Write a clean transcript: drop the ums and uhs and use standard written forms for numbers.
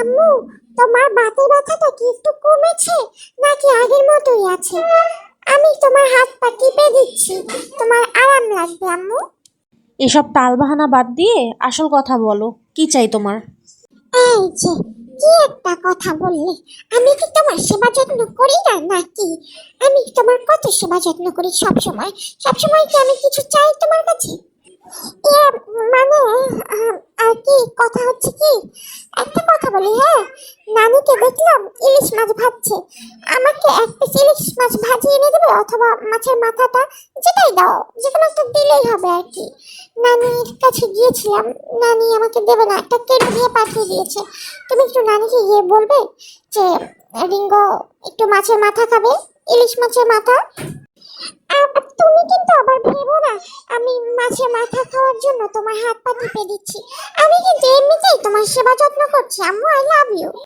আম্মু, তোমার বাতের ব্যথাটা কি একটু কমেছে নাকি আগের মতোই আছে? আমি তোমার হাত পা টিপে দিচ্ছি, তোমার আরাম লাগবে আম্মু। এসব টালবাহানা বাদ দিয়ে আসল কথা বলো, কি চাই তোমার? এই যে, কি একটা কথা বললে! আমি কি তোমার সেবা যত্ন করি না নাকি? আমি তোমার কত সেবা যত্ন করি সব সময়। সব সময় কি আমি কিছু চাই তোমার কাছে? এ মানে আর কি কথা হচ্ছে কি, একটা কথা বলি, হ্যাঁ, নানিকে দেখলাম ইলিশ মাছ ভাজছে। আমাকে এক পিস ইলিশ মাছ ভাজি এনে দেবে, অথবা মাছের মাথাটা, যেটাই দাও, যে কোনো একটা দিলেই হবে আর কি। নানির কাছে গিয়েছিলাম, নানি আমাকে দেবে না, একটা কেটে দিয়ে পাঠিয়ে দিয়েছে। তুমি একটু নানিকে গিয়ে বলবে যে রিঙ্গো একটু মাছের মাথা খাবে, ইলিশ মাছের মাথা। তুমি কিন্তু আবার ভেবো না আমি মাছের মাথা খাওয়ার জন্য তোমার হাত পা টিপে দিচ্ছি। আমি কিন্তু এমনিতেই তোমার সেবা যত্ন করছি আম্মু। I love you.